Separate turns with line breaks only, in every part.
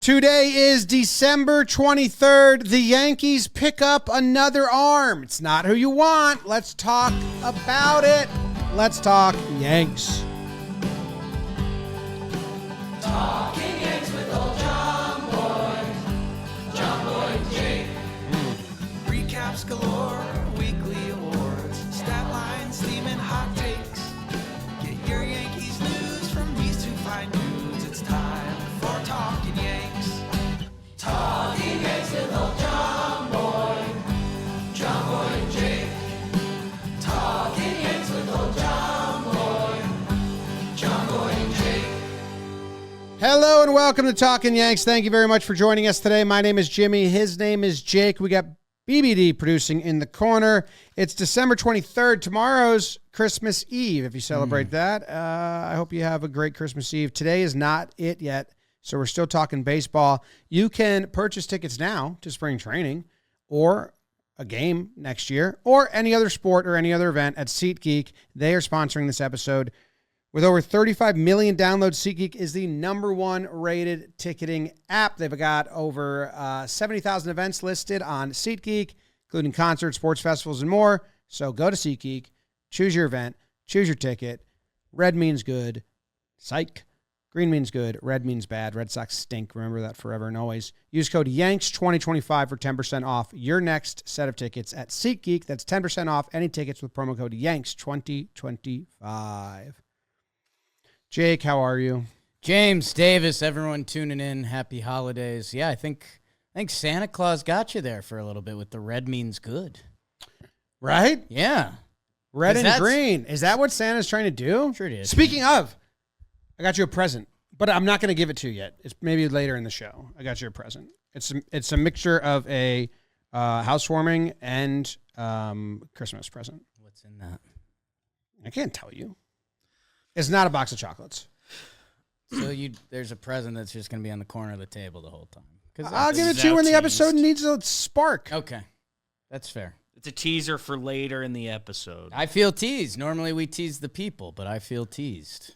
Today is December 23rd. The Yankees pick up another arm. It's not who you want. Let's talk about it. Let's talk Yanks.
Talking Yanks with old John Boy, Jake. Recaps galore, weekly awards, stat lines, steam and hot takes. Get your Yankees news from these two fine dudes. It's time for Talkin' Yanks. Talking Yanks with old John Boy, and Jake. Talking Yanks with old John Boy, and Jake.
Hello and welcome to Talkin' Yanks. Thank you very much for joining us today. My name is Jimmy. His name is Jake. We got BBD producing in the corner. It's December 23rd. Tomorrow's Christmas Eve. If you celebrate that, I hope you have a great Christmas Eve. Today is not it yet, so we're still talking baseball. You can purchase tickets now to spring training or a game next year or any other sport or any other event at SeatGeek. They are sponsoring this episode. With over 35 million downloads, SeatGeek is the #1 rated ticketing app. They've got over 70,000 events listed on SeatGeek, including concerts, sports festivals, and more. So go to SeatGeek, choose your event, choose your ticket. Red means good. Psych. Green means good. Red means bad. Red Sox stink. Remember that forever and always. Use code YANKS2025 for 10% off your next set of tickets at SeatGeek. That's 10% off any tickets with promo code YANKS2025. Jake, how are you?
James, Davis, everyone tuning in. Happy holidays. Yeah, I think Santa Claus got you there for a little bit with the red means good.
Right?
Yeah.
Red and green. Is that what Santa's trying to do?
Sure it is.
Speaking of, I got you a present, but I'm not going to give it to you yet. It's maybe later in the show. I got you a present. It's a mixture of a housewarming and Christmas present.
What's in that?
I can't tell you. It's not a box of chocolates.
So there's a present that's just going to be on the corner of the table the whole time.
I'll give it to you when the episode needs a spark.
Okay. That's fair.
It's a teaser for later in the episode.
I feel teased. Normally we tease the people, but I feel teased.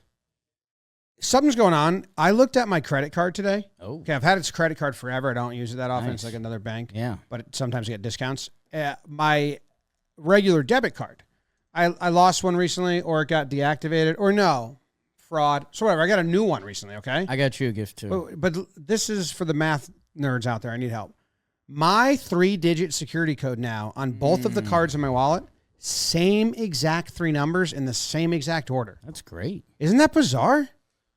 Something's going on. I looked at my credit card today.
Oh.
Okay, I've had its credit card forever. I don't use it that often.
Nice.
It's like another bank.
Yeah.
But sometimes I get discounts. My regular debit card. I lost one recently, or it got deactivated, or no, fraud. So whatever, I got a new one recently, okay?
I got you a gift too.
But this is for the math nerds out there. I need help. My 3-digit security code now on both of the cards in my wallet, same exact 3 numbers in the same exact order.
That's great.
Isn't that bizarre?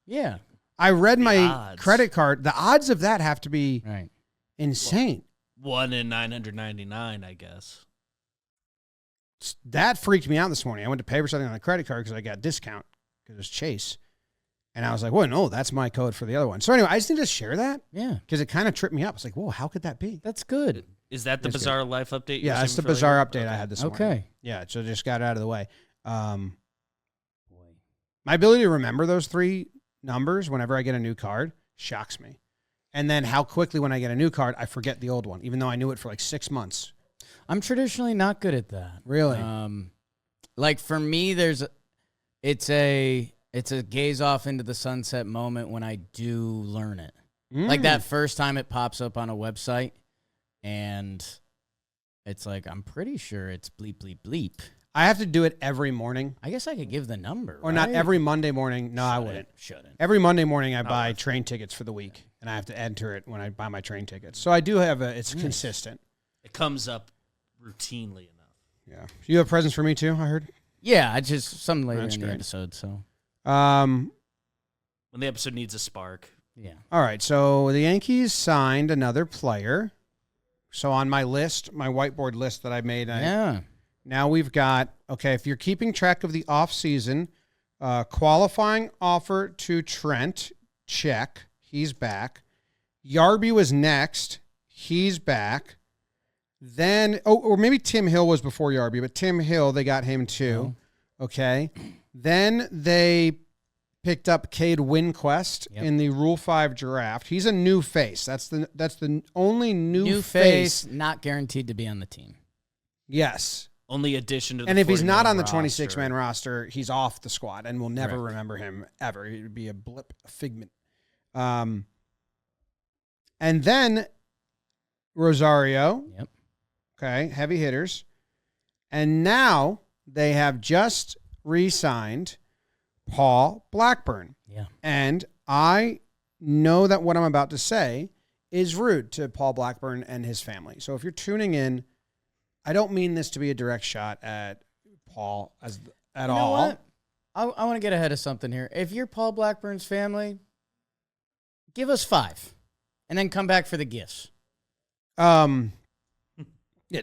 Yeah.
I read my
odds.
credit card. The odds of that have to be insane.
1 in 999, I guess.
That freaked me out this morning. I went to pay for something on a credit card because I got a discount because it was Chase. And I was like, well, no, that's my code for the other one. So anyway, I just need to share that.
Yeah.
Because it kind of tripped me up. It's like, whoa, how could that be?
That's good.
Is that the
It's
Bizarre Life update?
Yeah, that's the bizarre update I had this morning.
Okay.
Yeah, so just got it out of the way. My ability to remember those 3 numbers whenever I get a new card shocks me. And then how quickly when I get a new card, I forget the old one, even though I knew it for like 6 months.
I'm traditionally not good at that.
Really?
Like for me, it's a gaze off into the sunset moment when I do learn it. Like that first time it pops up on a website and it's like, I'm pretty sure it's bleep, bleep, bleep.
I have to do it every morning.
I guess I could give the number.
Or not every Monday morning. No, I wouldn't.
Shouldn't.
Every Monday morning I buy train tickets for the week, and I have to enter it when I buy my train tickets. So I do have it's consistent.
It comes up routinely enough.
Yeah. You have presents for me too, I heard?
Yeah, I just something later
That's
in the
great.
episode. So,
When the episode needs a spark.
yeah.
All right, so the Yankees signed another player. So on my list, my whiteboard list that I made, now we've got, okay, if you're keeping track of the offseason, qualifying offer to Trent, check, he's back. Yarby was next, he's back. Then, or maybe Tim Hill was before Yarby, but Tim Hill, they got him too. Okay. Then they picked up Cade Winquest in the Rule 5 draft. He's a new face. That's the only new face.
Not guaranteed to be on the team.
Yes.
Only addition to the
And if he's not on the
roster.
26-man roster, he's off the squad, and we'll never remember him ever. It would be a blip, a figment. And then Rosario.
Yep.
Okay, heavy hitters. And now they have just re-signed Paul Blackburn.
Yeah.
And I know that what I'm about to say is rude to Paul Blackburn and his family. So if you're tuning in, I don't mean this to be a direct shot at Paul at all.
What? I want to get ahead of something here. If you're Paul Blackburn's family, give us 5 and then come back for the gifts.
Yeah,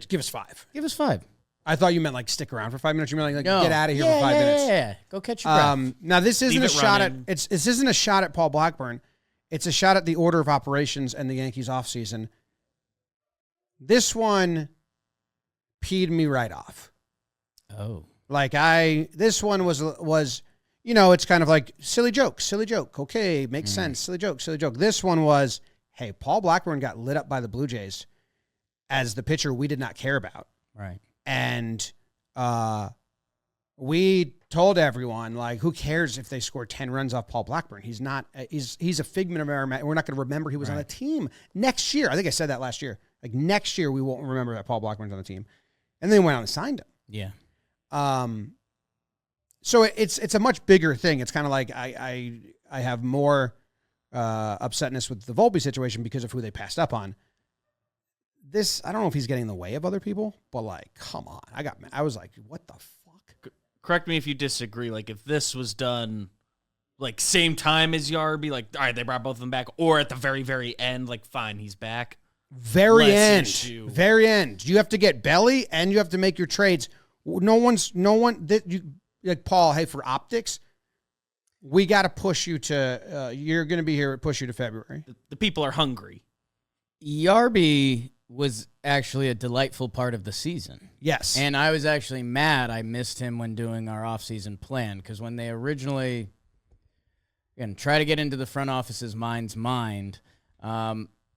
give us 5.
Give us 5.
I thought you meant like stick around for 5 minutes. You meant like
No.
get out of here for 5 minutes.
Yeah. Go catch your breath.
Now this isn't
Leave
a
it
shot
running.
at this isn't a shot at Paul Blackburn. It's a shot at the order of operations and the Yankees offseason. This one peed me right off.
Oh.
Like this one was, it's kind of like silly joke. Okay, makes sense. Silly joke. This one was, hey, Paul Blackburn got lit up by the Blue Jays as the pitcher we did not care about.
Right.
And we told everyone, like, who cares if they score 10 runs off Paul Blackburn? He's not. He's a figment of our. We're not going to remember he was on the team next year. I think I said that last year. Like next year, we won't remember that Paul Blackburn's on the team. And then went out and signed him.
Yeah.
So it's a much bigger thing. It's kind of like I have more upsetness with the Volpe situation because of who they passed up on. This, I don't know if he's getting in the way of other people, but like, come on. I was like, what the fuck?
Correct me if you disagree. Like, if this was done, like, same time as Yarby, like, all right, they brought both of them back, or at the very, very end, like, fine, he's back.
Very
Less
end.
issue.
Very end. You have to get belly and you have to make your trades. Like Paul, hey, for optics, we got to push you to, you're going to be here, push you to February.
The people are hungry.
Yarby was actually a delightful part of the season.
Yes.
And I was actually mad I missed him when doing our offseason plan, because when they originally, again, try to get into the front office's mind,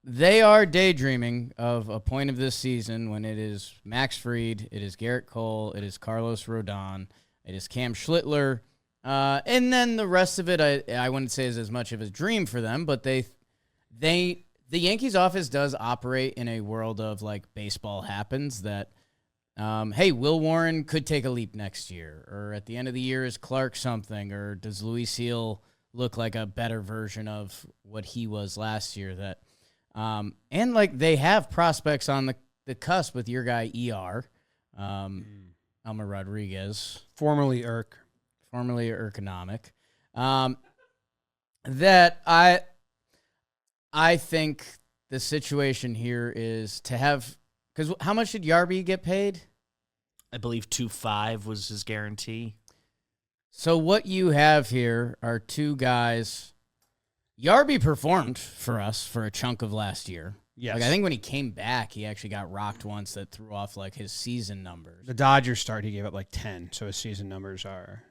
they are daydreaming of a point of this season when it is Max Fried, it is Garrett Cole, it is Carlos Rodon, it is Cam Schlittler, and then the rest of it I wouldn't say is as much of a dream for them, but the Yankees office does operate in a world of, like, baseball happens that, hey, Will Warren could take a leap next year, or at the end of the year is Clark something, or does Luis Seal look like a better version of what he was last year? That, and, like, they have prospects on the cusp with your guy ER, Elmer Rodriguez.
Formerly Erconomic.
That I think the situation here is to have, because how much did Yarby get paid?
I believe 2.5 was his guarantee.
So what you have here are two guys. Yarby performed for us for a chunk of last year.
Yes.
Like, I think when he came back, he actually got rocked once that threw off, like, his season numbers.
The Dodgers start, he gave up like 10, so his season numbers are.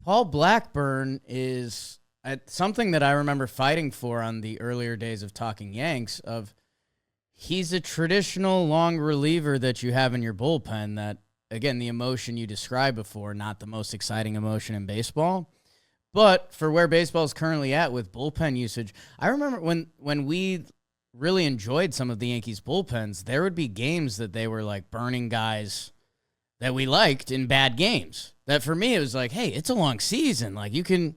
Paul Blackburn is something that I remember fighting for on the earlier days of Talking Yanks, of he's a traditional long reliever that you have in your bullpen that, again, the emotion you described before, not the most exciting emotion in baseball. But for where baseball is currently at with bullpen usage, I remember when we really enjoyed some of the Yankees' bullpens, there would be games that they were, like, burning guys that we liked in bad games. That for me, it was like, hey, it's a long season. Like, you can,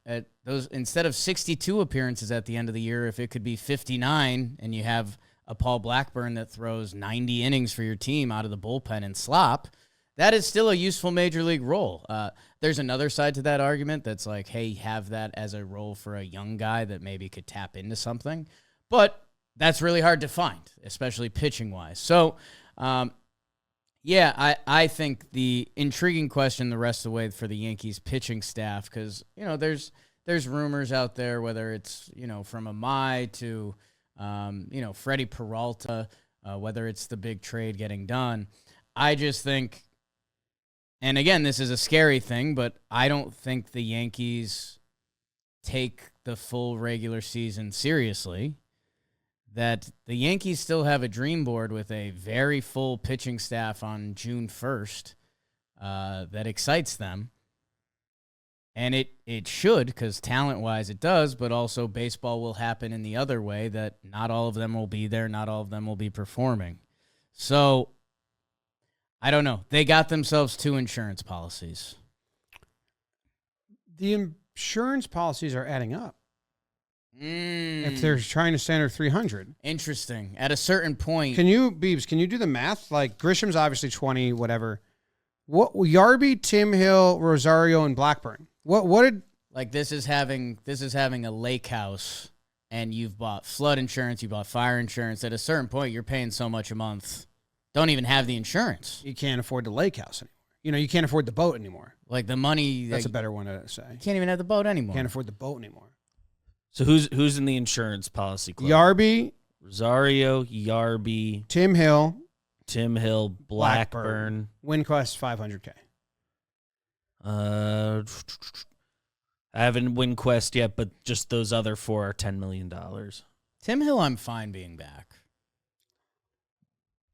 at those, instead of 62 appearances at the end of the year, if it could be 59 and you have a Paul Blackburn that throws 90 innings for your team out of the bullpen and slop, that is still a useful major league role. There's another side to that argument that's like, hey, have that as a role for a young guy that maybe could tap into something. But that's really hard to find, especially pitching-wise. So, yeah, I think the intriguing question the rest of the way for the Yankees pitching staff, because, there's rumors out there, whether it's, from Amai to, Freddie Peralta, whether it's the big trade getting done. I just think, and again, this is a scary thing, but I don't think the Yankees take the full regular season seriously. That the Yankees still have a dream board with a very full pitching staff on June 1st that excites them. And it should, because talent-wise it does, but also baseball will happen in the other way, that not all of them will be there, not all of them will be performing. So, I don't know. They got themselves 2 insurance policies.
The insurance policies are adding up. If they're trying to stand at 300.
Interesting. At a certain point.
Can you do the math? Like, Grisham's obviously 20, whatever. What Yarby, Tim Hill, Rosario, and Blackburn. What did
like this is having a lake house, and you've bought flood insurance, you bought fire insurance. At a certain point, you're paying so much a month. Don't even have the insurance.
You can't afford the lake house anymore. You know, you can't afford the boat anymore.
Like the money.
That's a better one to say.
You can't even have the boat anymore.
Can't afford the boat anymore.
So who's in the insurance policy club?
Yarby,
Rosario, Yarby,
Tim Hill,
Blackburn.
WinQuest 500K.
I haven't WinQuest yet, but just those other 4 are $10 million.
Tim Hill, I'm fine being back.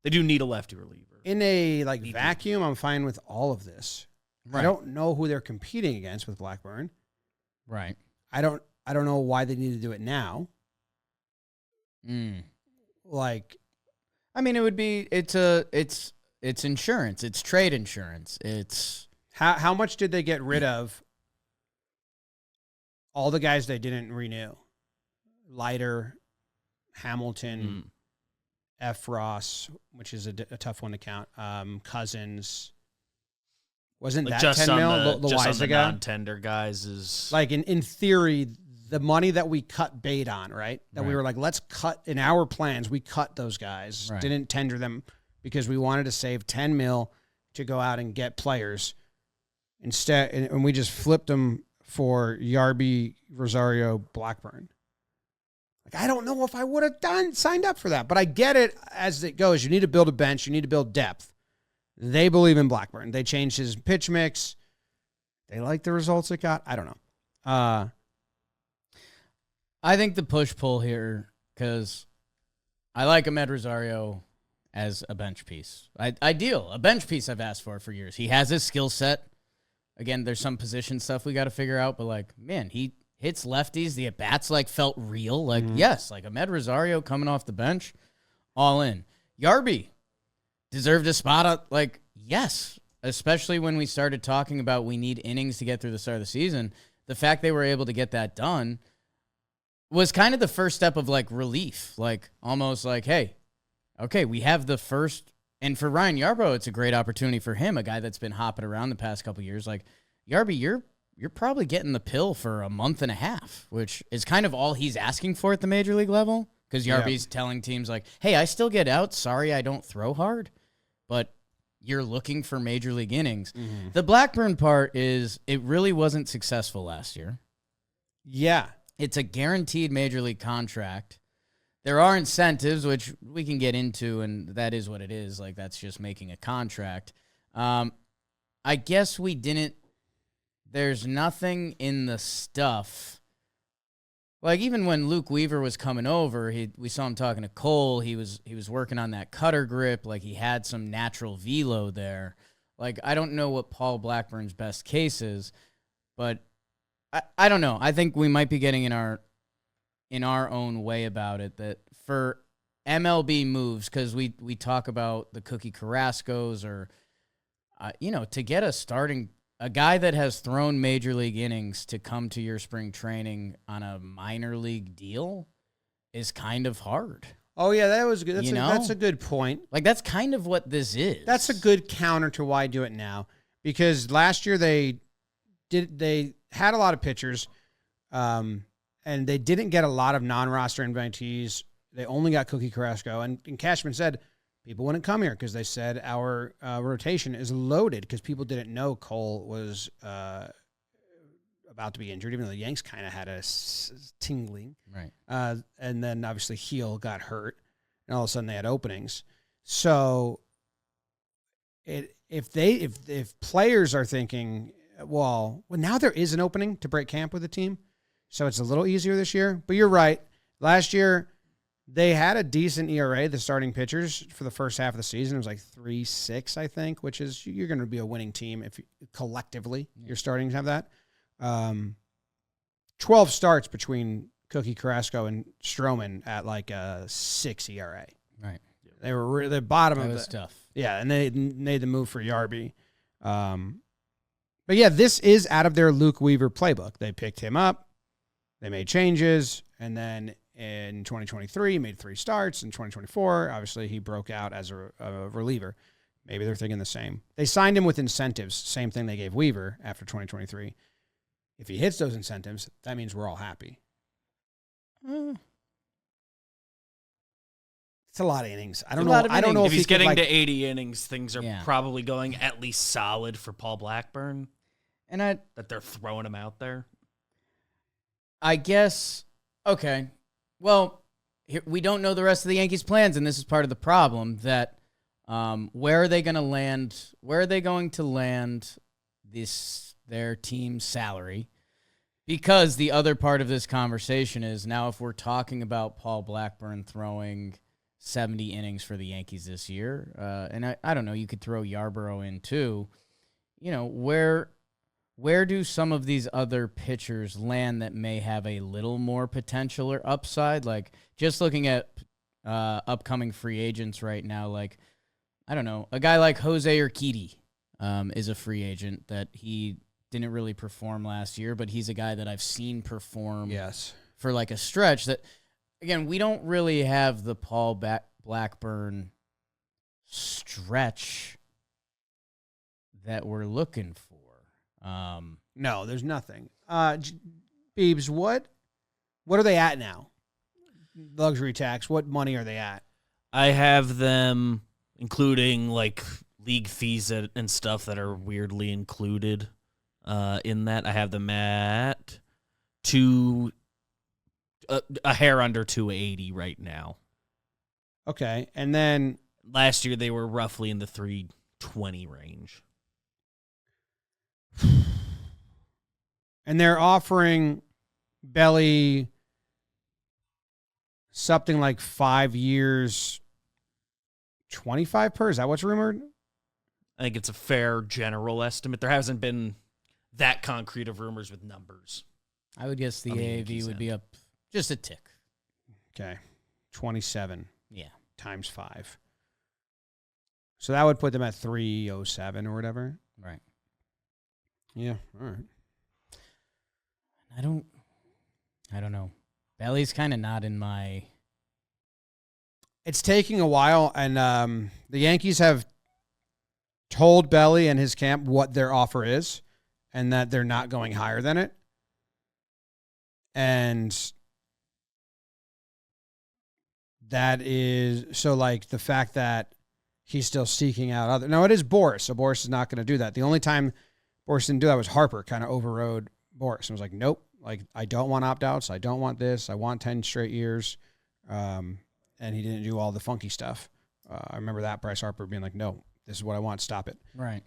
They do need a lefty reliever.
In a vacuum, I'm fine with all of this.
Right.
I don't know who they're competing against with Blackburn.
Right.
I don't know why they need to do it now. Like,
I mean, it would be it's insurance. It's trade insurance. It's
how much did they get rid of? All the guys they didn't renew. Leiter, Hamilton, F. Ross, which is a tough one to count. Cousins. Wasn't that
just
10 mil? The
just on
Weiser
the
guy?
non-tender guys is
Like, in theory, the money that we cut bait on, right? That we were like, let's cut in our plans. We cut those guys.
Right.
Didn't tender them because we wanted to save 10 mil to go out and get players. Instead, and we just flipped them for Yarby, Rosario, Blackburn. Like, I don't know if I would have signed up for that, but I get it as it goes. You need to build a bench. You need to build depth. They believe in Blackburn. They changed his pitch mix. They like the results it got. I don't know.
I think the push-pull here, because I like Ahmed Rosario as a bench piece. Ideal. A bench piece I've asked for years. He has his skill set. Again, there's some position stuff we got to figure out, but, like, man, he hits lefties. The at-bats, like, felt real. Like, yes, like Ahmed Rosario coming off the bench, all in. Yarby deserved a spot, like, yes, especially when we started talking about we need innings to get through the start of the season. The fact they were able to get that done was kind of the first step of, like, relief. Like, almost like, hey, okay, we have the first. And for Ryan Yarbrough, it's a great opportunity for him, a guy that's been hopping around the past couple of years. Like, Yarby, you're probably getting the pill for a month and a half, which is kind of all he's asking for at the major league level. Because Yarby's telling teams like, hey, I still get out. Sorry, I don't throw hard. But you're looking for major league innings. The Blackburn part is it really wasn't successful last year.
Yeah.
It's a guaranteed major league contract. There are incentives, which we can get into, and that is what it is. Like, that's just making a contract. I guess we didn't. There's nothing in the stuff. Like, even when Luke Weaver was coming over, we saw him talking to Cole. He was working on that cutter grip. Like, he had some natural velo there. Like, I don't know what Paul Blackburn's best case is, but I don't know. I think we might be getting in our own way about it, that for MLB moves, because we talk about the Cookie Carrascos or, to get a guy that has thrown major league innings to come to your spring training on a minor league deal is kind of hard.
Oh, yeah, that was good. That's a good point.
Like, that's kind of what this is.
That's a good counter to why do it now. Because last year they had a lot of pitchers, and they didn't get a lot of non-roster invitees. They only got Cookie Carrasco. And Cashman said people wouldn't come here because they said our rotation is loaded because people didn't know Cole was about to be injured, even though the Yanks kind of had a tingling.
Right.
And then, obviously, Heel got hurt, and all of a sudden they had openings. So if players are thinking, well, now there is an opening to break camp with the team, so it's a little easier this year. But you're right. Last year, they had a decent ERA, the starting pitchers, for the first half of the season. It was like 3.6, I think, which is you're going to be a winning team if collectively you're starting to have that. 12 starts between Cookie, Carrasco, and Stroman at like a 6 ERA.
Right.
They were the bottom
That
of
was
the
tough.
Yeah, and they made the move for Yarby. But yeah, this is out of their Luke Weaver playbook. They picked him up, they made changes, and then in 2023, he made 3 starts. In 2024, obviously, he broke out as a reliever. Maybe they're thinking the same. They signed him with incentives, same thing they gave Weaver after 2023. If he hits those incentives, that means we're all happy. It's a lot of innings. I don't know. I don't know
If he's getting
like,
to 80 innings, things are
Yeah.
probably going at least solid for Paul Blackburn.
And
That they're throwing him out there.
I guess, okay. Well, we don't know the rest of the Yankees' plans, and this is part of the problem that where are they going to land? Where are they going to land their team's salary? Because the other part of this conversation is now if we're talking about Paul Blackburn throwing 70 innings for the Yankees this year, and I don't know, you could throw Yarborough in too, you know, where do some of these other pitchers land that may have a little more potential or upside? Like, just looking at upcoming free agents right now, like, I don't know, a guy like Jose Urquidy is a free agent that he didn't really perform last year, but he's a guy that I've seen perform for like a stretch that, again, we don't really have the Paul Blackburn stretch that we're looking for.
No, there's nothing. Beebs, what are they at now? Luxury tax. What money are they at?
I have them including like league fees and stuff that are weirdly included in that. I have them at a hair under 280 right now.
Okay, and then
Last year they were roughly in the 320 range.
and they're offering Belly something like 5 years, 25 per. Is that what's rumored?
I think it's a fair general estimate. There hasn't been that concrete of rumors with numbers.
I would guess the
On the
AAV
Yankees
would
end.
be up just a tick.
Okay, 27
Yeah.
times 5. So that would put them at 307 or whatever.
Right.
Yeah, all right.
I don't know. Belly's kind of not in my...
It's taking a while, and the Yankees have told Belly and his camp what their offer is and that they're not going higher than it. And that is, so like the fact that he's still seeking out other. Now, it is Boris, so Boris is not going to do that. The only time Boris didn't do that was Harper kind of overrode Boris and was like, nope, like I don't want opt-outs. I don't want this. I want 10 straight years. And he didn't do all the funky stuff. I remember that Bryce Harper being like, no, this is what I want. Stop it.
Right.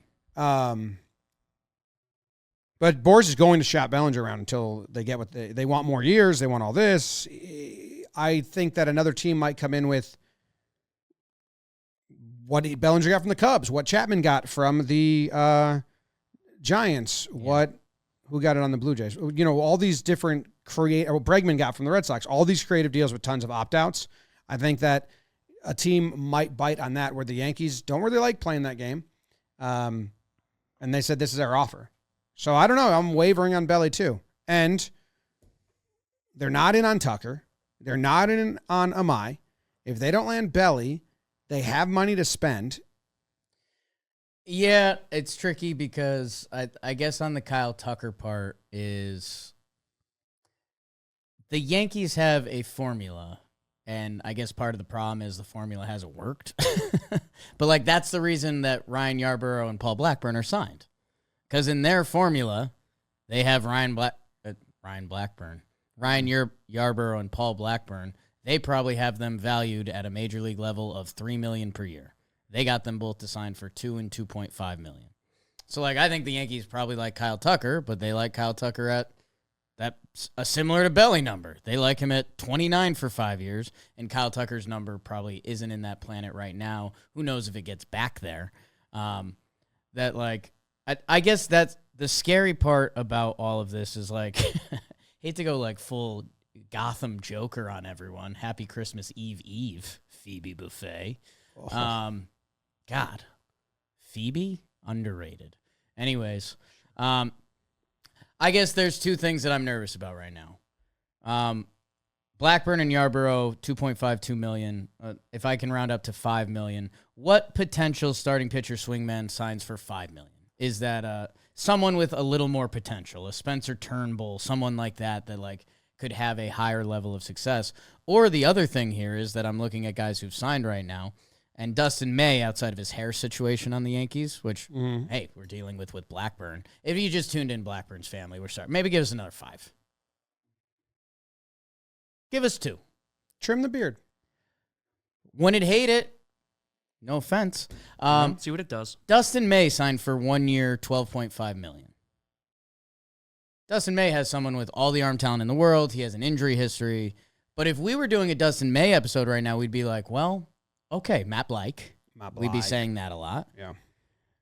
But Boris is going to shop Bellinger around until they get what they want more years. They want all this. I think that another team might come in with what Bellinger got from the Cubs, what Chapman got from the Giants, who got it on the Blue Jays. You know, all these different what Bregman got from the Red Sox, all these creative deals with tons of opt-outs. I think that a team might bite on that where the Yankees don't really like playing that game. And they said, this is our offer. So I don't know. I'm wavering on Belly too. And they're not in on Tucker. They're not in on Amai. If they don't land Belly, they have money to spend.
Yeah, it's tricky because I guess on the Kyle Tucker part is the Yankees have a formula, and I guess part of the problem is the formula hasn't worked. But like that's the reason that Ryan Yarborough and Paul Blackburn are signed. Because in their formula, they have Ryan Yarborough and Paul Blackburn. They probably have them valued at a major league level of $3 million per year. They got them both to sign for $2 and $2.5 million. So, like, I think the Yankees probably like Kyle Tucker, but they like Kyle Tucker at that's a similar to Belly number. They like him at 29 for 5 years, and Kyle Tucker's number probably isn't in that planet right now. Who knows if it gets back there? That like I guess that's the scary part about all of this is like, hate to go like full Gotham Joker on everyone. Happy Christmas Eve, Phoebe Buffet. God, Phoebe underrated. Anyways, I guess there's two things that I'm nervous about right now. Blackburn and Yarborough, $2.52 million. If I can round up to $5 million, what potential starting pitcher swingman signs for $5 million? Is that someone with a little more potential, a Spencer Turnbull, someone like that like could have a higher level of success? Or the other thing here is that I'm looking at guys who've signed right now, and Dustin May, outside of his hair situation on the Yankees, which, hey, we're dealing with Blackburn. If you just tuned in Blackburn's family, we're sorry. Maybe give us another 5. Give us 2.
Trim the beard.
Wouldn't hate it. No offense.
See what it does.
Dustin May signed for 1 year, $12.5 million. Dustin May has someone with all the arm talent in the world. He has an injury history. But if we were doing a Dustin May episode right now, we'd be like, well, okay, Matt Blake. We'd be saying that a lot.
Yeah.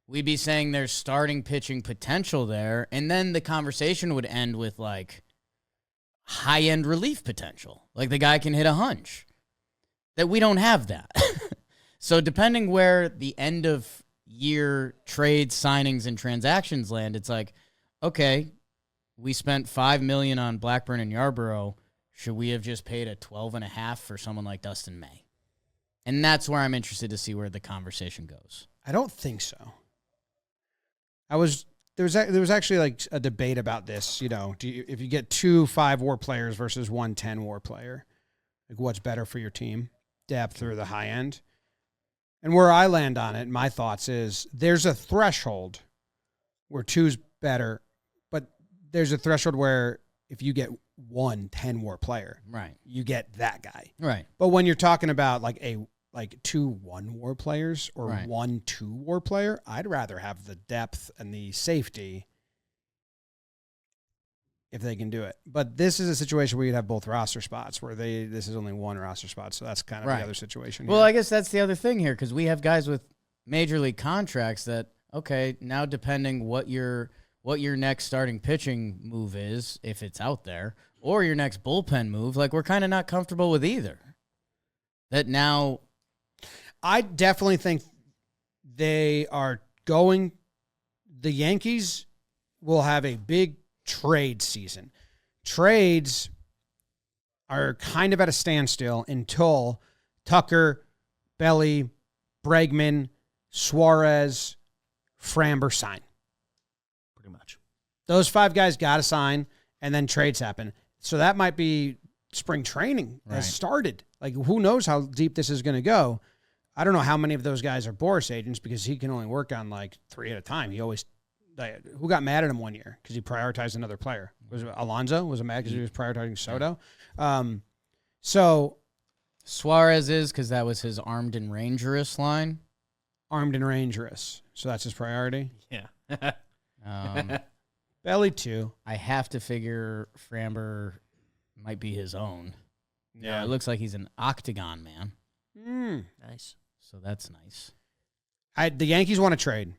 We'd be saying there's starting pitching potential there. And then the conversation would end with like high-end relief potential. Like the guy can hit a hunch. That we don't have that. So depending where the end of year trades, signings, and transactions land, it's like, okay, we spent $5 million on Blackburn and Yarborough. Should we have just paid a 12.5 for someone like Dustin May? And that's where I'm interested to see where the conversation goes.
I don't think so. There was actually like a debate about this. You know, if you get 2 5-WAR players versus 1 10-WAR player, like what's better for your team, depth or the high end? And where I land on it, my thoughts is there's a threshold where 2's better, but there's a threshold where if you get 1 10-WAR player,
right,
you get that guy.
Right.
But when you're talking about like 2 1-WAR players or
right.
1 2-WAR player, I'd rather have the depth and the safety if they can do it. But this is a situation where you'd have both roster spots where this is only 1 roster spot. So that's kind of the other situation.
Well,
here.
I guess that's the other thing here because we have guys with major league contracts that, okay, now depending what your next starting pitching move is, if it's out there, or your next bullpen move, like we're kind of not comfortable with either. That now...
I definitely think they are going... The Yankees will have a big trade season. Trades are kind of at a standstill until Tucker, Belly, Bregman, Suarez, Framber sign.
Pretty much.
Those 5 guys got to sign, and then trades happen. So that might be spring training has started. Like, who knows how deep this is going to go. I don't know how many of those guys are Boris agents because he can only work on like 3 at a time. He always... Who got mad at him 1 year because he prioritized another player? Was it Alonso? Was it mad because he was prioritizing Soto? So
Suarez is because that was his armed and rangerous line.
Armed and rangerous. So that's his priority?
Yeah.
Belly too.
I have to figure Framber might be his own.
Yeah.
It looks like he's an octagon man.
Nice.
So that's nice.
The Yankees want to trade.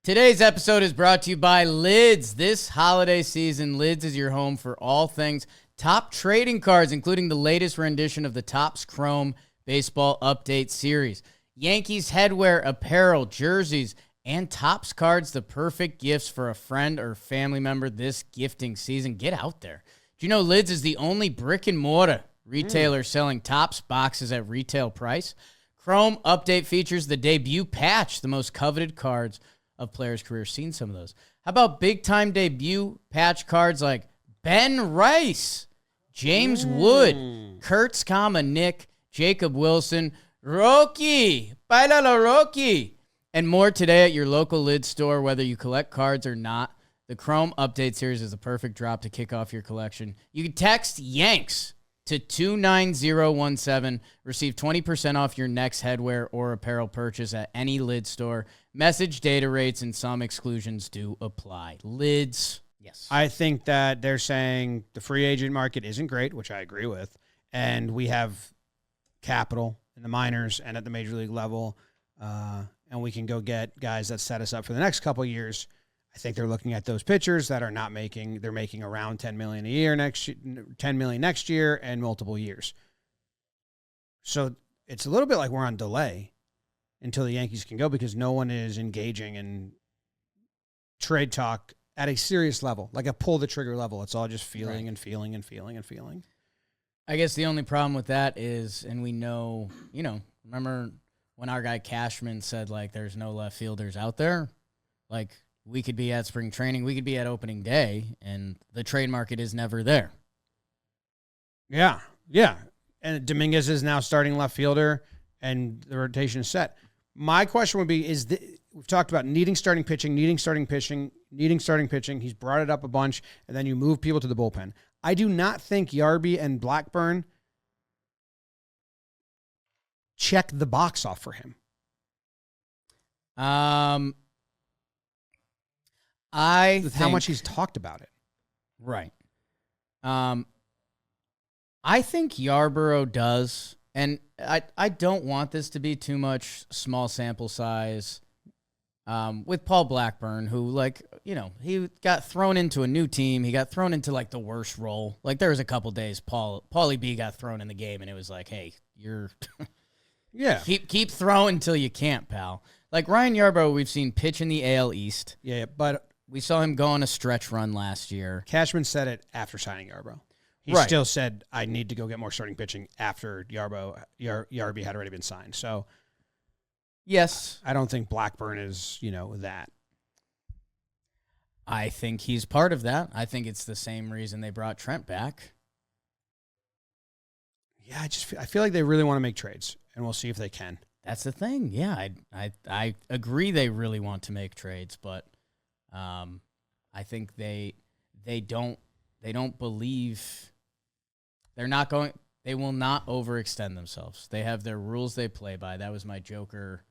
Today's episode is brought to you by Lids. This holiday season, Lids is your home for all things top trading cards, including the latest rendition of the Topps Chrome Baseball Update Series. Yankees headwear, apparel, jerseys, and Topps cards, the perfect gifts for a friend or family member this gifting season. Get out there. Do you know Lids is the only brick-and-mortar retailer selling Topps boxes at retail price? Chrome Update features the debut patch, the most coveted cards of players' careers. Seen some of those. How about big-time debut patch cards like Ben Rice, James Wood, Kurtz, Nick, Jacob Wilson, Rocky, Bailalo Rocky, and more today at your local Lids store. Whether you collect cards or not, the Chrome Update Series is a perfect drop to kick off your collection. You can text Yanks to 29017. Receive 20% off your next headwear or apparel purchase at any Lids store. Message data rates and some exclusions do apply. Lids. Yes.
I think that they're saying the free agent market isn't great, which I agree with, and we have capital in the minors and at the major league level, and we can go get guys that set us up for the next couple of years I think they're looking at those pitchers that are not making. They're making around $10 million a year $10 million next year, and multiple years. So it's a little bit like we're on delay until the Yankees can go because no one is engaging in trade talk at a serious level, like a pull the trigger level. It's all just feeling and feeling and feeling and feeling.
I guess the only problem with that is, and we know, remember when our guy Cashman said, like, there's no left fielders out there? Like, we could be at spring training, we could be at opening day, and the trade market is never there.
Yeah. And Dominguez is now starting left fielder, and the rotation is set. My question would be, we've talked about needing starting pitching. He's brought it up a bunch, and then you move people to the bullpen. I do not think Yarby and Blackburn check the box off for him. With how much he's talked about it.
Right. I think Yarborough does, and I don't want this to be too much small sample size. With Paul Blackburn, who, he got thrown into a new team. He got thrown into, the worst role. Like, there was a couple days Paulie B got thrown in the game, and it was like, hey, you're
yeah.
Keep throwing until you can't, pal. Like, Ryan Yarborough, we've seen pitch in the AL East.
Yeah, but
we saw him go on a stretch run last year.
Cashman said it after signing Yarborough. He still said, I need to go get more starting pitching after Yarby had already been signed. So,
yes.
I don't think Blackburn is, that.
I think he's part of that. I think it's the same reason they brought Trent back.
Yeah, I feel like they really want to make trades, and we'll see if they can.
That's the thing. Yeah, I agree they really want to make trades, but I think they don't believe they will not overextend themselves. They have their rules they play by. That was my joker.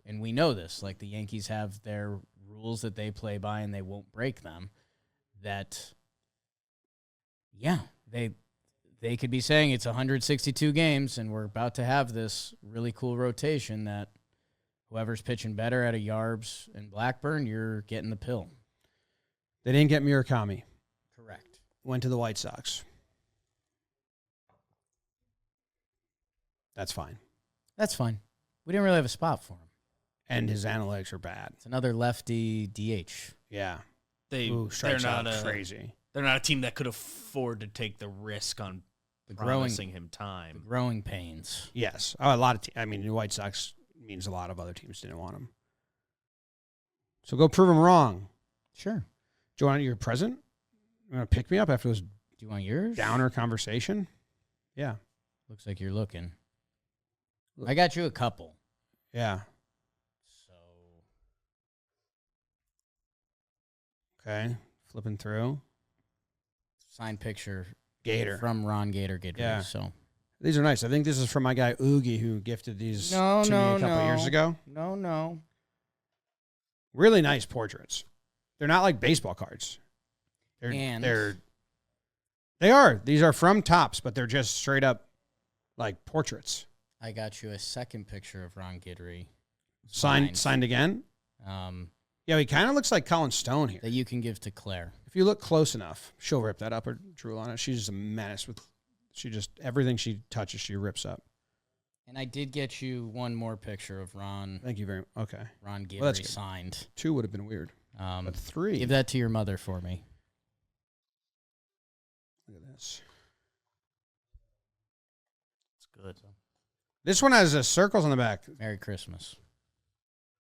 And we know this, the Yankees have their rules that they play by and they won't break them. They could be saying it's 162 games and we're about to have this really cool rotation that whoever's pitching better out of Yarbs and Blackburn, you're getting the pill.
They didn't get Murakami.
Correct.
Went to the White Sox. That's fine.
We didn't really have a spot for him.
And his analytics are bad.
It's another lefty DH.
Yeah.
They're
not crazy.
They're not a team that could afford to take the risk on promising him time.
The growing pains.
Yes. A lot of the White Sox means a lot of other teams didn't want him. So go prove him wrong.
Sure.
Do you want your present? You want to pick me up after this
Do you want yours?
downer conversation? Yeah.
Looks like you're looking. I got you a couple.
Yeah.
So.
Okay. Flipping through.
Signed picture.
Gator.
From Ron Gator Gidry.
Yeah.
So.
These are nice. I think this is from my guy Oogie who gifted these to me a couple of years ago.
No.
Really nice portraits. They're not like baseball cards. They are. These are from Topps, but they're just straight up like portraits.
I got you a second picture of Ron Guidry.
Signed again? Yeah, he kind of looks like Colin Stone here.
That you can give to Claire.
If you look close enough, she'll rip that up or drool on it. She's just a menace everything she touches, she rips up.
And I did get you one more picture of Ron.
Thank you very much. Okay.
Ron Guidry signed.
2 would have been weird. But 3.
Give that to your mother for me.
Look at this.
It's good.
This one has circles on the back.
Merry Christmas.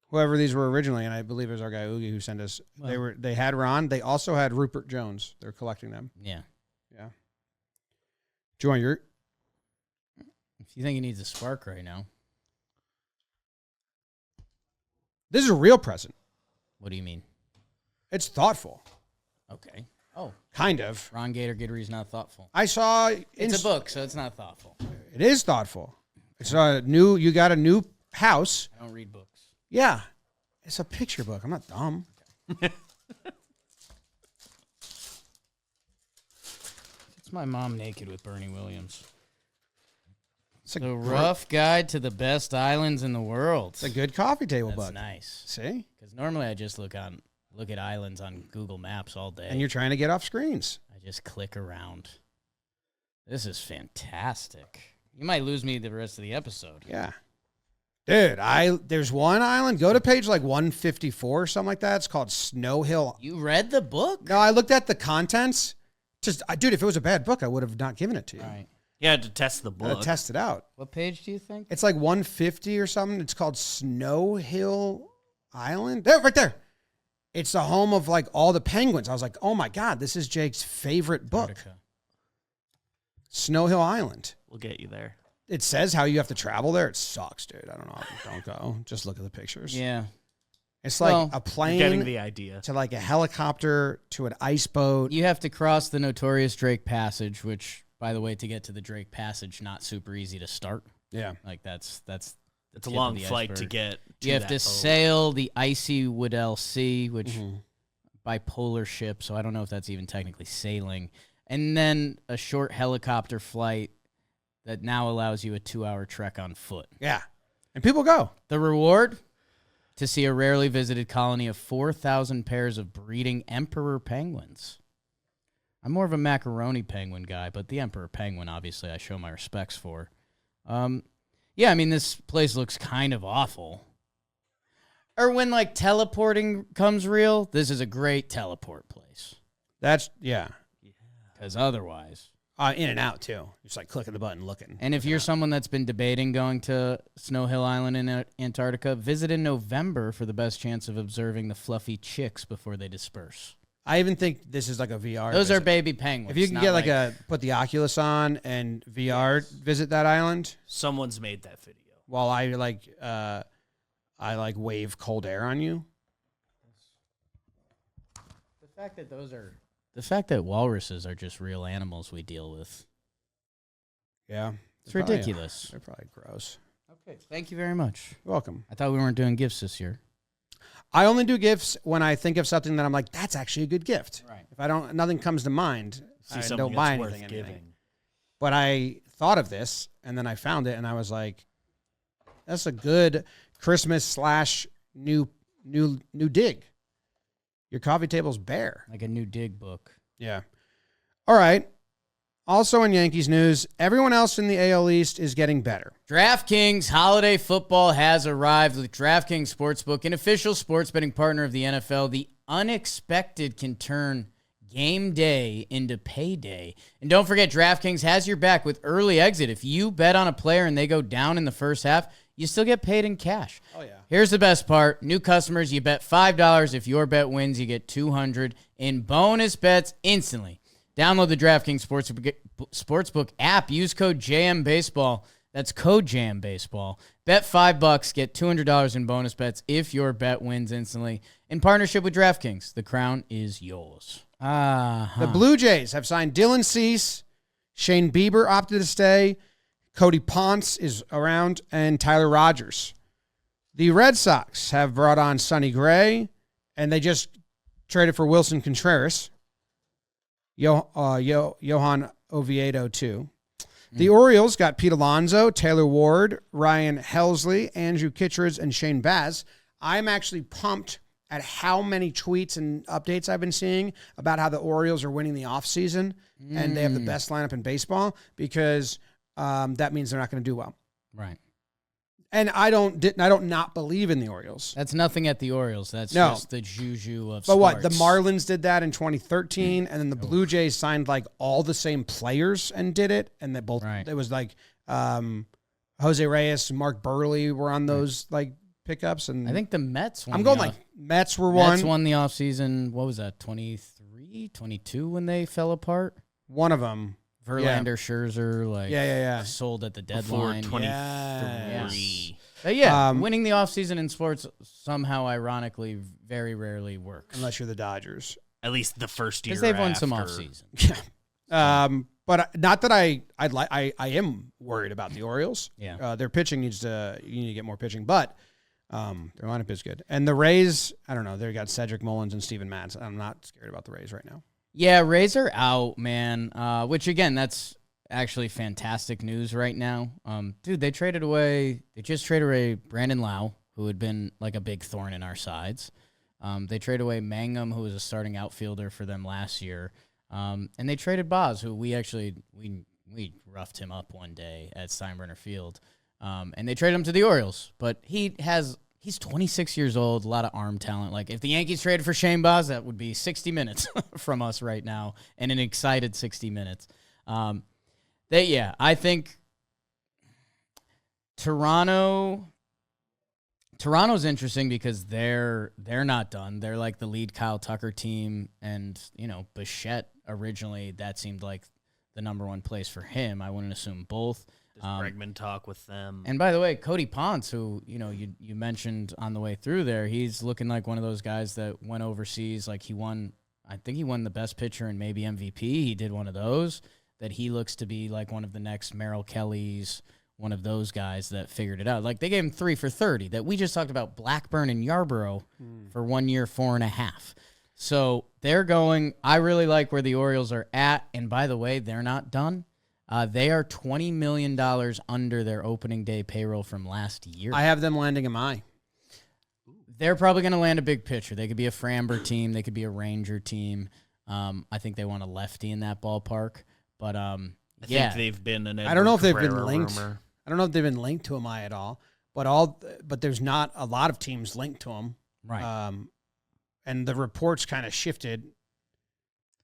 Whoever these were originally, and I believe it was our guy Oogie who sent us. Well, they had Ron. They also had Rupert Jones. They're collecting them.
Yeah.
Yeah. Do you want your?
If you think he needs a spark right now.
This is a real present.
What do you mean?
It's thoughtful.
Okay. Oh.
Kind of.
Ron Gator Gidry's not thoughtful.
I saw.
It's a book, so it's not thoughtful.
It is thoughtful. It's you got a new house.
I don't read books.
Yeah. It's a picture book. I'm not dumb.
Okay. It's my mom naked with Bernie Williams. It's the rough guide to the best islands in the world.
It's a good coffee table book.
That's nice.
See?
Because normally I just look on look at islands on Google Maps all day.
And you're trying to get off screens.
I just click around. This is fantastic. You might lose me the rest of the episode.
Yeah. Dude, there's one island. Go to page like 154 or something like that. It's called Snow Hill.
You read the book?
No, I looked at the contents. Dude, if it was a bad book, I would have not given it to you.
All right.
You had to test the book.
Test it out.
What page do you think?
It's like 150 or something. It's called Snow Hill Island. There, right there. It's the home of like all the penguins. I was like, oh my God, this is Jake's favorite book.
Antarctica.
Snow Hill Island.
We'll get you there.
It says how you have to travel there. It sucks, dude. I don't know. Don't go. Just look at the pictures.
Yeah.
It's like
Well,
a plane
Getting the idea.
to like a helicopter to an ice boat.
You have to cross the notorious Drake Passage, which, by the way, to get to the Drake Passage, not super easy to start.
Yeah.
Like that's
It's a
tip of
long
the
flight to
iceberg.
get.
You have
that
to
boat.
sail the icy Weddell Sea, which
Mhm.
bipolar ship, so I don't know if that's even technically sailing. And then a short helicopter flight that now allows you a 2-hour trek on foot.
Yeah. And people go.
The reward? To see a rarely visited colony of 4,000 pairs of breeding emperor penguins. I'm more of a macaroni penguin guy, but the emperor penguin, obviously, I show my respects for. Yeah, I mean, this place looks kind of awful. Or when, like, teleporting comes real, this is a great teleport place.
That's, yeah.
Because otherwise...
In and out, too. Just like clicking the button, looking.
And if you're someone that's been debating going to Snow Hill Island in Antarctica, visit in November for the best chance of observing the fluffy chicks before they disperse.
I even think this is like a VR.
Those are
visit.
baby penguins.
If you can
not
get like put the Oculus on and VR visit that island
Someone's made that video.
while I wave cold air on you.
The fact that walruses are just real animals we deal with.
Yeah.
It's ridiculous.
They're probably gross.
Okay, thank you very much.
You're welcome.
I thought we weren't doing gifts this year.
I only do gifts when I think of something that I'm like, that's actually a good gift.
Right.
If nothing comes to mind,
See
I
something
don't buy
that's worth
anything.
giving.
But I thought of this, and then I found it, and I was like, that's a good Christmas / new dig. Your coffee table's bare.
Like a new dig book.
Yeah. All right. Also in Yankees news, everyone else in the AL East is getting better.
DraftKings holiday football has arrived with DraftKings Sportsbook, an official sports betting partner of the NFL. The unexpected can turn game day into payday. And don't forget, DraftKings has your back with early exit. If you bet on a player and they go down in the first half, you still get paid in cash.
Oh, yeah.
Here's the best part. New customers, you bet $5. If your bet wins, you get $200 in bonus bets instantly. Download the DraftKings Sportsbook app. Use code JMBaseball. That's code JMBaseball. Bet $5, get $200 in bonus bets if your bet wins instantly. In partnership with DraftKings, the crown is yours.
The Blue Jays have signed Dylan Cease, Shane Bieber opted to stay, Cody Ponce is around, and Tyler Rogers. The Red Sox have brought on Sonny Gray, and they just traded for Wilson Contreras. Johan Oviedo, too. The Orioles got Pete Alonso, Taylor Ward, Ryan Helsley, Andrew Kittredge, and Shane Baz. I'm actually pumped at how many tweets and updates I've been seeing about how the Orioles are winning the offseason and they have the best lineup in baseball because that means they're not going to do well.
Right.
And I don't not believe in the Orioles.
That's nothing at the Orioles. That's
No.
just the juju of
But what?
sports.
The Marlins did that in 2013, and then the Blue Jays signed like all the same players and did it, and they both.
Right.
It was like Jose Reyes, and Mark Burley were on those like pickups, and
I think the Mets won.
I'm going
the
like Mets were one.
Mets won the offseason. What was that, 23, 22 when they fell apart?
One of them.
Verlander, Scherzer, like
Yeah.
sold at the
Before
deadline.
23.
But yeah,
Um,
winning the offseason in sports somehow, ironically, very rarely works.
Unless you're the Dodgers.
At least the first year.
Because they've won some
after.
offseason.
But not that I am worried about the Orioles.
Yeah.
Their pitching you need to get more pitching, but their lineup is good. And the Rays, I don't know, they got Cedric Mullins and Steven Matz. I'm not scared about the Rays right now.
Yeah, Rays are out, man. Which again, that's actually fantastic news right now. Dude, they just traded away Brandon Lau, who had been like a big thorn in our sides. They trade away Mangum, who was a starting outfielder for them last year. And they traded Boz, who we roughed him up one day at Steinbrenner Field. And they traded him to the Orioles. But he's 26 years old, a lot of arm talent. Like, if the Yankees traded for Shane Boz, that would be 60 minutes from us right now, and an excited 60 minutes. I think Toronto's interesting because they're not done. They're like the lead Kyle Tucker team, and Bichette originally, that seemed like the number one place for him. I wouldn't assume both.
Does Bregman talk with them?
And by the way, Cody Ponce, who you mentioned on the way through there, he's looking like one of those guys that went overseas. Like, I think he won the best pitcher and maybe MVP. He did one of those. That he looks to be like one of the next Merrill Kellys, one of those guys that figured it out. Like, they gave him 3 for 30. That we just talked about Blackburn and Yarborough for 1 year, 4.5. So they're going. I really like where the Orioles are at. And by the way, they're not done. They are $20 million under their opening day payroll from last year.
I have them landing a my.
They're probably going to land a big pitcher. They could be a Framber team. They could be a Ranger team. I think they want a lefty in that ballpark. But
I think they've been an.
I don't know if they've been
Cabrera
linked.
rumor.
I don't know if they've been linked to a my at all. But there's not a lot of teams linked to them.
Right.
And the reports kind of shifted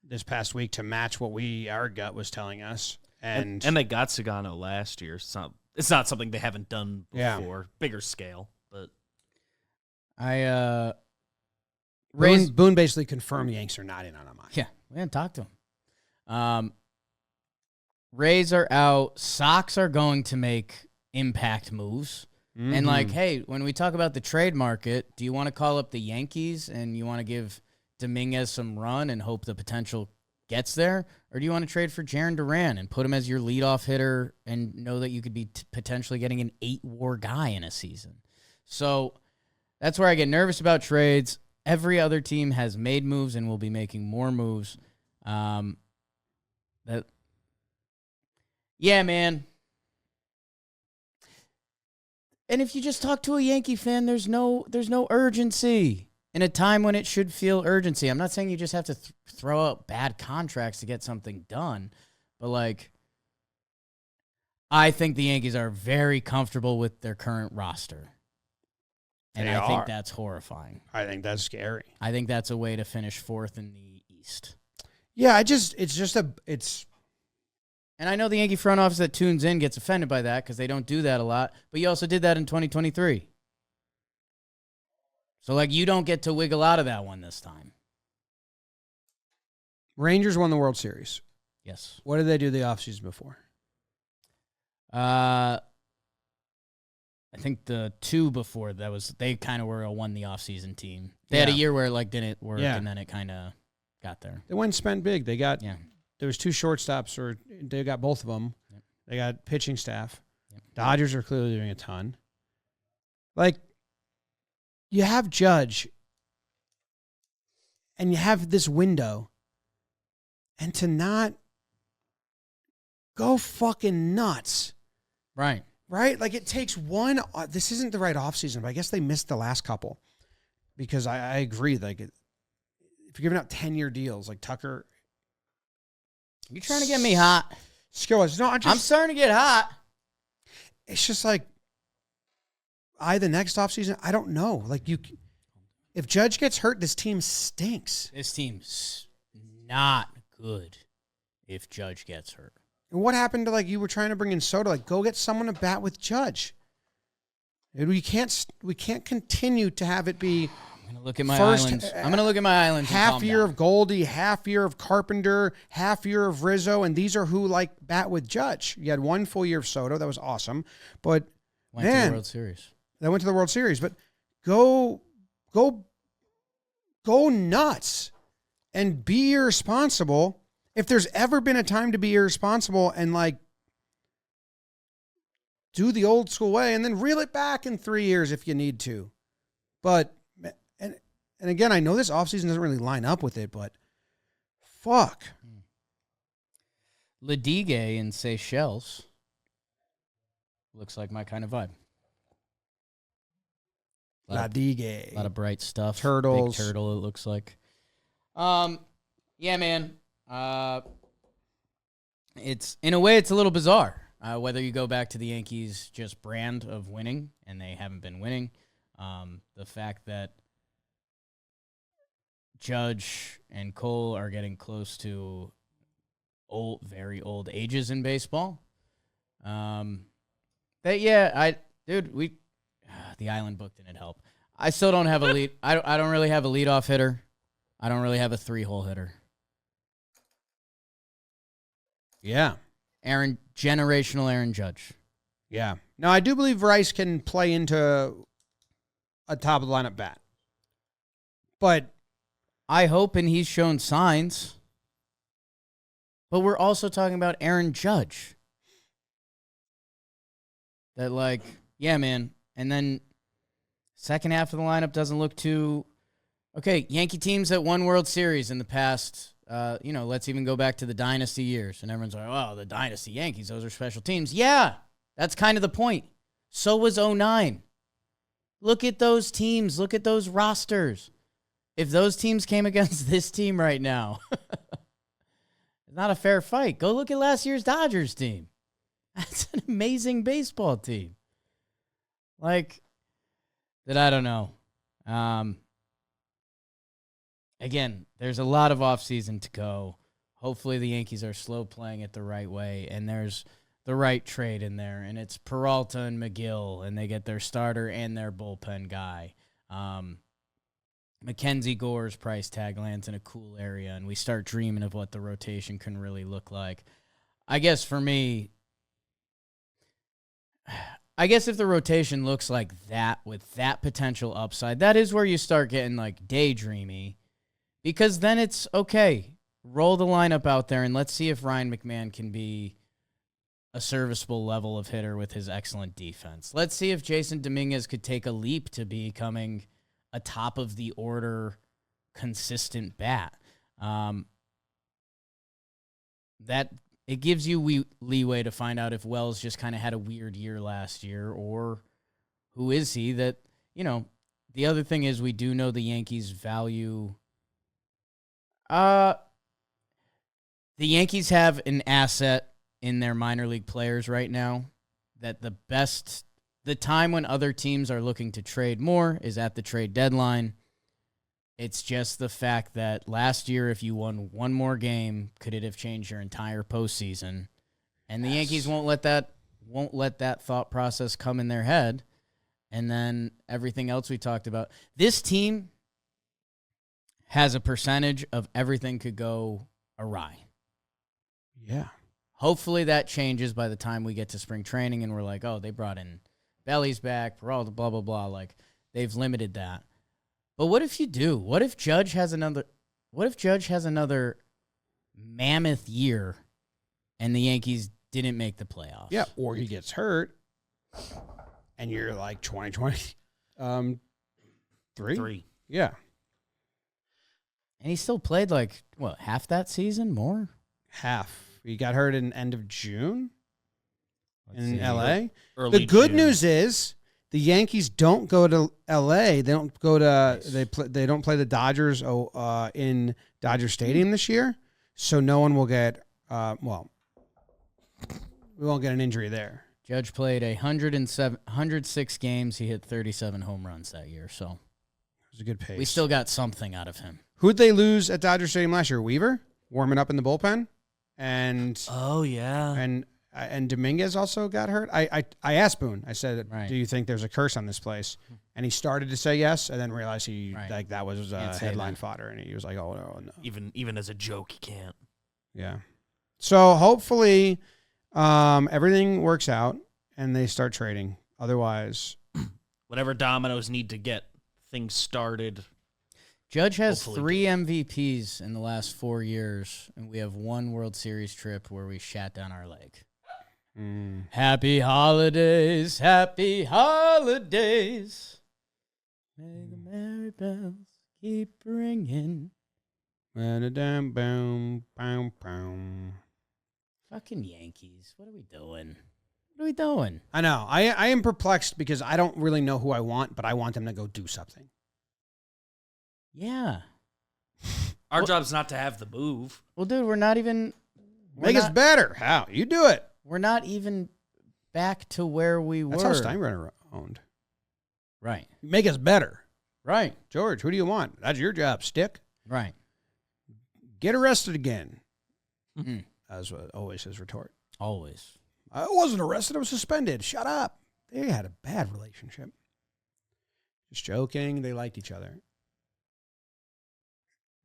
this past week to match what our gut was telling us. And
they got Sagano last year. It's not something they haven't done before.
Yeah.
Bigger scale, but
Boone basically confirmed the Yanks are not in on a my.
Yeah, we hadn't talked to him. Rays are out. Sox are going to make impact moves.
Mm-hmm.
And hey, when we talk about the trade market, do you want to call up the Yankees and you want to give Dominguez some run and hope the potential gets there? Or do you want to trade for Jarren Duran and put him as your leadoff hitter and know that you could be potentially getting an 8-WAR guy in a season? So that's where I get nervous about trades. Every other team has made moves and will be making more moves. Yeah, man. And if you just talk to a Yankee fan, there's no urgency in a time when it should feel urgency. I'm not saying you just have to throw out bad contracts to get something done, but I think the Yankees are very comfortable with their current roster. And I think that's horrifying.
I think that's scary.
I think that's a way to finish 4th in the East.
Yeah,
And I know the Yankee front office that tunes in gets offended by that because they don't do that a lot. But you also did that in 2023. So, you don't get to wiggle out of that one this time.
Rangers won the World Series.
Yes.
What did they do the offseason before?
I think the 2 before that was they kind of were a won the offseason team. They had a year where it didn't work, and then it kind of got there.
They went and spent big. They got there was 2 shortstops, or they got both of them. Yep. They got pitching staff. Yep. Dodgers are clearly doing a ton. You have Judge, and you have this window, and to not go fucking nuts.
Right.
Right? It takes one. This isn't the right offseason, but I guess they missed the last couple. Because I agree. If you're giving out 10-year deals, Tucker.
You trying to get me hot?
Skills. No,
I'm starting to get hot.
It's just the next offseason, I don't know. If Judge gets hurt, this team stinks.
This team's not good if Judge gets hurt.
And what happened to you were trying to bring in Soto? Go get someone to bat with Judge. We can't continue to have it be.
I'm gonna look at my islands. I'm gonna look at my islands.
Half year of Goldie, half year of Carpenter, half year of Rizzo, and these are who bat with Judge. You had 1 full year of Soto, that was awesome, but
went to the World Series.
They went to the World Series, but go nuts and be irresponsible. If there's ever been a time to be irresponsible and do the old school way and then reel it back in 3 years if you need to. But, and again, I know this offseason doesn't really line up with it, but fuck.
Ledigue in Seychelles looks like my kind of vibe.
La Digue.
A lot of bright stuff.
Turtles.
Big turtle, it looks like. Yeah, man. It's in a way, it's a little bizarre. Whether you go back to the Yankees' just brand of winning, and they haven't been winning. The fact that Judge and Cole are getting close to very old ages in baseball. The Island book didn't help. I still don't have a lead. I don't really have a leadoff hitter. I don't really have a 3-hole hitter.
Yeah.
Generational Aaron Judge.
Yeah. Now, I do believe Rice can play into a top of the lineup bat. But
I hope, and he's shown signs. But we're also talking about Aaron Judge. That, like, yeah, man. And then second half of the lineup doesn't look too... Okay, Yankee teams that won World Series in the past, let's even go back to the dynasty years. And everyone's like, oh, the dynasty Yankees, those are special teams. Yeah, that's kind of the point. So was 2009. Look at those teams. Look at those rosters. If those teams came against this team right now, it's not a fair fight. Go look at last year's Dodgers team. That's an amazing baseball team. Like, that I don't know. Again, there's a lot of offseason to go. Hopefully the Yankees are slow playing it the right way, and there's the right trade in there, and it's Peralta and McGill, and they get their starter and their bullpen guy. Mackenzie Gore's price tag lands in a cool area, and we start dreaming of what the rotation can really look like. I guess for me, if the rotation looks like that with that potential upside, that is where you start getting like daydreamy. Because then it's, okay, roll the lineup out there and let's see if Ryan McMahon can be a serviceable level of hitter with his excellent defense. Let's see if Jason Dominguez could take a leap to becoming a top-of-the-order, consistent bat. That it gives you leeway to find out if Wells just kind of had a weird year last year, or who is he that, the other thing is we do know the Yankees value... The Yankees have an asset in their minor league players right now that the time when other teams are looking to trade more is at the trade deadline. It's just the fact that last year, if you won one more game, could it have changed your entire postseason? And the Yankees won't let that thought process come in their head. And then everything else we talked about. This team has a percentage of everything could go awry.
yeah.
Hopefully that changes by the time we get to spring training and we're like, oh, they brought in Belly's back, Peralta, blah, blah, blah. Like, they've limited that. But what if you do? What if Judge has another mammoth year and the Yankees didn't make the playoffs?
Yeah, or he gets hurt and you're like 2020. Three? Yeah.
And he still played half that season? More?
Half. He got hurt in end of June in L.A.
Early
The good
June.
news is the Yankees don't go to L.A. They don't go to they don't play the Dodgers in Dodger Stadium this year, so no one will get we won't get an injury there.
Judge played 106 games. He hit 37 home runs that year, so
It was a good pace.
we still got something out of him.
Who'd they lose at Dodger Stadium last year? Weaver warming up in the bullpen, and
Oh, yeah.
and Dominguez also got hurt. I asked Boone. I said,
Right.
"Do you think there's a curse on this place?" And he started to say yes, and then realized
Right.
that was
Can't say
headline
that.
fodder, and he was like, "Oh no."
Even as a joke, you can't.
Yeah. So hopefully, everything works out and they start trading. Otherwise,
Whatever dominoes need to get things started.
Judge has
Hopefully
3 MVPs in the last 4 years, and we have 1 World Series trip where we shat down our leg. Happy holidays, happy holidays. May the merry bells keep ringing.
boom, boom, boom.
Fucking Yankees, what are we doing? What are we doing?
I know. I am perplexed because I don't really know who I want, but I want them to go do something.
Yeah.
Our job's not to have the move.
Well, dude, we're not even...
Make us better. How? You do it.
We're not even back to where we were.
That's how Steinbrenner owned.
Right.
Make us better.
Right.
George, who do you want? That's your job, stick.
Right.
Get arrested again.
Mm-hmm.
As always his retort.
Always.
I wasn't arrested. I was suspended. Shut up. They had a bad relationship. Just joking. They liked each other.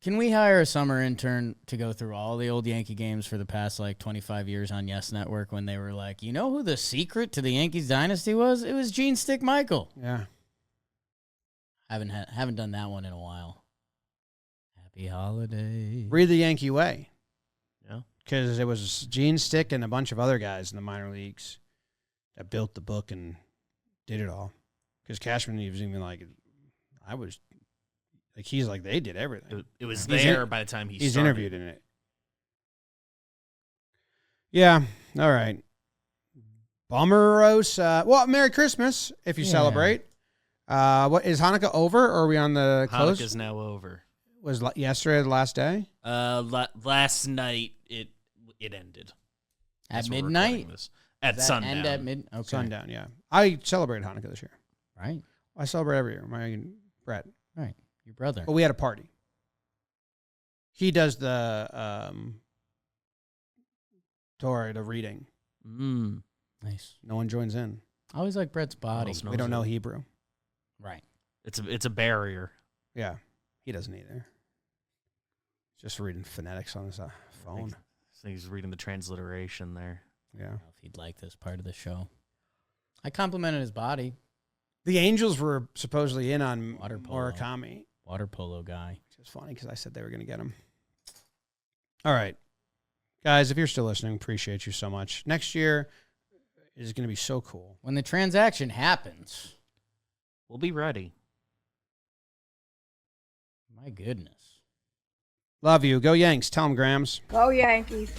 Can we hire a summer intern to go through all the old Yankee games for the past, 25 years on Yes Network when they were like, you know who the secret to the Yankees dynasty was? It was Gene Stick Michael.
Yeah.
Haven't done that one in a while. Happy holiday.
Breathe the Yankee way.
Yeah.
Because it was Gene Stick and a bunch of other guys in the minor leagues that built the book and did it all. Because Cashman, he was even he's like, they did everything.
It was there by the time he's started.
Interviewed in it. Yeah. All right. Bummeros. Well, Merry Christmas if you celebrate. What is Hanukkah over, or are we on the close?
Hanukkah's now over.
Was yesterday the last day?
Last night it ended.
At midnight?
At sundown.
End at mid. Okay.
Sundown, yeah. I celebrated Hanukkah this year.
Right.
I celebrate every year. My Brett.
Right. Your brother.
But we had a party. He does the Torah, the reading.
Nice.
No one joins in.
I always like Brett's body.
We don't know Hebrew.
Right.
It's a barrier.
Yeah. He doesn't either. Just reading phonetics on his phone.
I think he's reading the transliteration there.
Yeah.
I don't know if he'd like this part of the show. I complimented his body.
The Angels were supposedly in on
Water polo.
Murakami.
Water polo guy.
Which is funny because I said they were going to get him. All right. Guys, if you're still listening, appreciate you so much. Next year is going to be so cool.
When the transaction happens.
We'll be ready.
My goodness.
Love you. Go Yanks. Tell them, Grams.
Go Yankees.